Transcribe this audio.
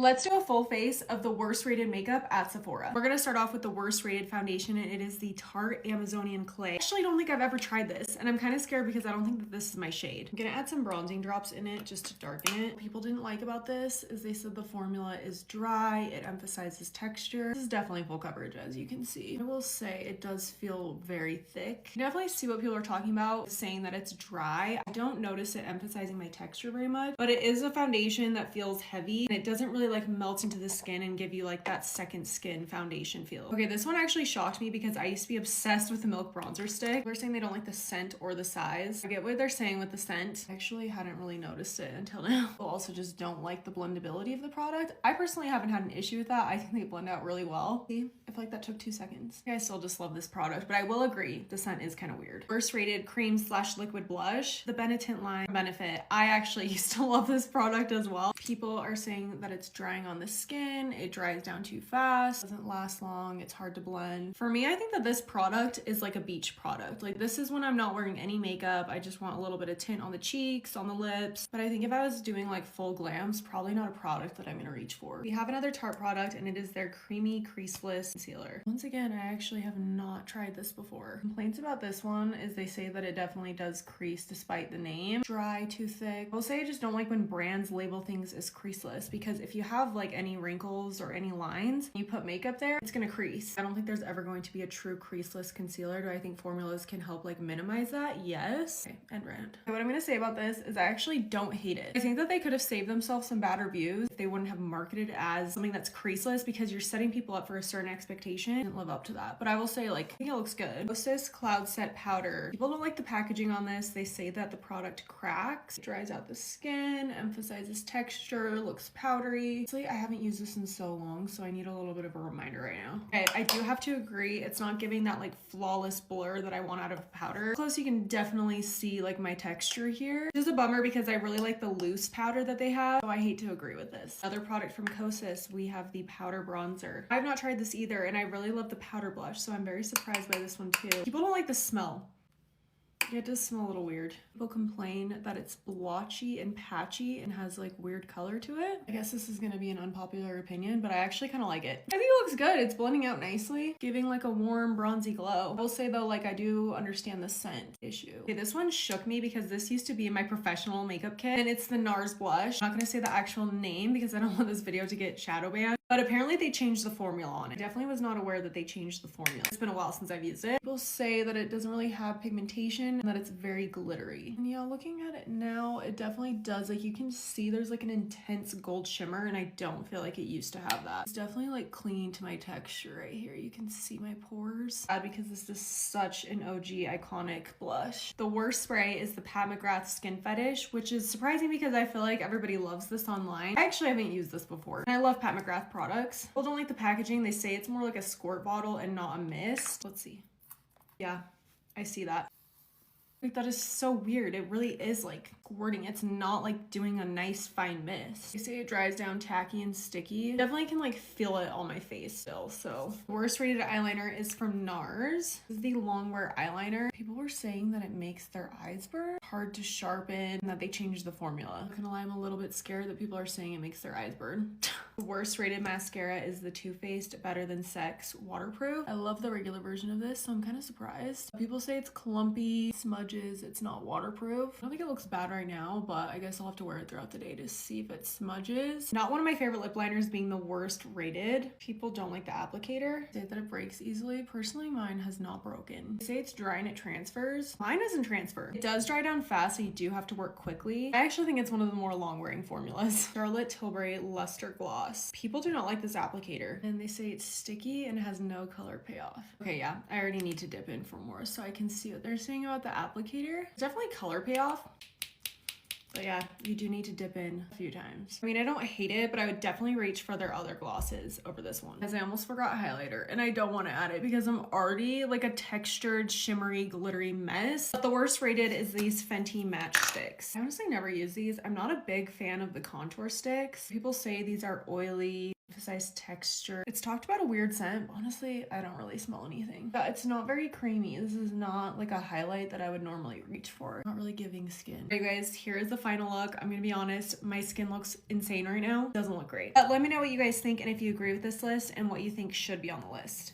Let's do a full face of the worst rated makeup at Sephora. We're gonna start off with the worst rated foundation, and it is the Tarte Amazonian Clay. Actually, I don't think I've ever tried this, and I'm kind of scared because I don't think that this is my shade. I'm gonna add some bronzing drops in it just to darken it. What people didn't like about this is they said the formula is dry, it emphasizes texture. This is definitely full coverage, as you can see. I will say it does feel very thick. You definitely see what people are talking about, saying that it's dry. I don't notice it emphasizing my texture very much, but it is a foundation that feels heavy, and it doesn't really like melt into the skin and give you like that second skin foundation feel. Okay, this one actually shocked me because I used to be obsessed with the Milk bronzer stick. They're saying they don't like the scent or the size. I get what they're saying with the scent. I actually hadn't really noticed it until now. People also just don't like the blendability of the product. I personally haven't had an issue with that. I think they blend out really well. See, I feel like that took 2 seconds. I still just love this product, but I will agree the scent is kind of weird. First rated cream/liquid blush, the Benetint line Benefit. I actually used to love this product as well. People are saying that it's drying on the skin, it dries down too fast, doesn't last long, it's hard to blend. For me, I think that this product is like a beach product. Like, this is when I'm not wearing any makeup, I just want a little bit of tint on the cheeks, on the lips. But I think if I was doing like full glams, probably not a product that I'm gonna reach for. We have another Tarte product, and it is their creamy creaseless concealer. Once again, I actually have not tried this before. Complaints about this one is they say that it definitely does crease despite the name. Dry, too thick. I'll say I just don't like when brands label things as creaseless, because if you have like any wrinkles or any lines, you put makeup there, it's gonna crease. I don't think there's ever going to be a true creaseless concealer. Do I think formulas can help like minimize that? Yes. Okay, end rant. Okay, what I'm gonna say about this is I actually don't hate it. I think that they could have saved themselves some bad reviews if they wouldn't have marketed it as something that's creaseless, because you're setting people up for a certain expectation. Didn't live up to that. But I will say, like, I think it looks good. Kosas Cloud Set Powder. People don't like the packaging on this. They say that the product cracks, it dries out the skin, emphasizes texture, looks powdery. Honestly, I haven't used this in so long, so I need a little bit of a reminder right now. Okay, I do have to agree, it's not giving that like flawless blur that I want out of powder. Close, you can definitely see like my texture here. This is a bummer because I really like the loose powder that they have, so I hate to agree with this. Another product from Kosas, we have the powder bronzer. I've not tried this either, and I really love the powder blush, so I'm very surprised by this one too. People don't like the smell. Yeah, it does smell a little weird. People complain that it's blotchy and patchy and has like weird color to it. I guess this is gonna be an unpopular opinion, but I actually kind of like it. I think it looks good. It's blending out nicely, giving like a warm bronzy glow. I will say though, like, I do understand the scent issue. Okay, this one shook me because this used to be in my professional makeup kit, and it's the NARS Blush. I'm not gonna say the actual name because I don't want this video to get shadow banned. But apparently they changed the formula on it. I definitely was not aware that they changed the formula. It's been a while since I've used it. People say that it doesn't really have pigmentation and that it's very glittery. And yeah, looking at it now, it definitely does. Like, you can see there's like an intense gold shimmer, and I don't feel like it used to have that. It's definitely like clinging to my texture right here. You can see my pores. Because this is such an OG iconic blush. The worst spray is the McGrath Skin Fetish, which is surprising because I feel like everybody loves this online. I actually haven't used this before, and I love McGrath products. People don't like the packaging. They say it's more like a squirt bottle and not a mist. Let's see. Yeah, I see that. Like, that is so weird. It really is like squirting. It's not like doing a nice fine mist. They say it dries down tacky and sticky. Definitely can like feel it on my face still. So worst rated eyeliner is from NARS. This is the Longwear eyeliner. People were saying that it makes their eyes burn, hard to sharpen, and that they changed the formula. Not gonna lie, I'm a little bit scared that people are saying it makes their eyes burn. The worst rated mascara is the Too Faced Better Than Sex Waterproof. I love the regular version of this, so I'm kind of surprised. People say it's clumpy, smudges, it's not waterproof. I don't think it looks bad right now, but I guess I'll have to wear it throughout the day to see if it smudges. Not one of my favorite lip liners being the worst rated. People don't like the applicator. They say that it breaks easily. Personally, mine has not broken. They say it's dry and it transfers. Mine doesn't transfer. It does dry down fast, so you do have to work quickly. I actually think it's one of the more long-wearing formulas. Charlotte Tilbury Luster Gloss. People do not like this applicator, and they say it's sticky and has no color payoff. Okay, yeah, I already need to dip in for more so I can see what they're saying about the applicator. It's definitely color payoff, but yeah, you do need to dip in a few times. I mean, I don't hate it, but I would definitely reach for their other glosses over this one, as I almost forgot highlighter, and I don't want to add it because I'm already like a textured, shimmery, glittery mess. But the worst rated is these Fenty match sticks. I honestly never use these. I'm not a big fan of the contour sticks. People say these are oily, Emphasize texture. It's talked about a weird scent, but honestly, I don't really smell anything. Yeah, it's not very creamy. This is not like a highlight that I would normally reach for. Not really giving skin. Alright guys, here is the final look. I'm gonna be honest, my skin looks insane right now. Doesn't look great. But let me know what you guys think and if you agree with this list and what you think should be on the list.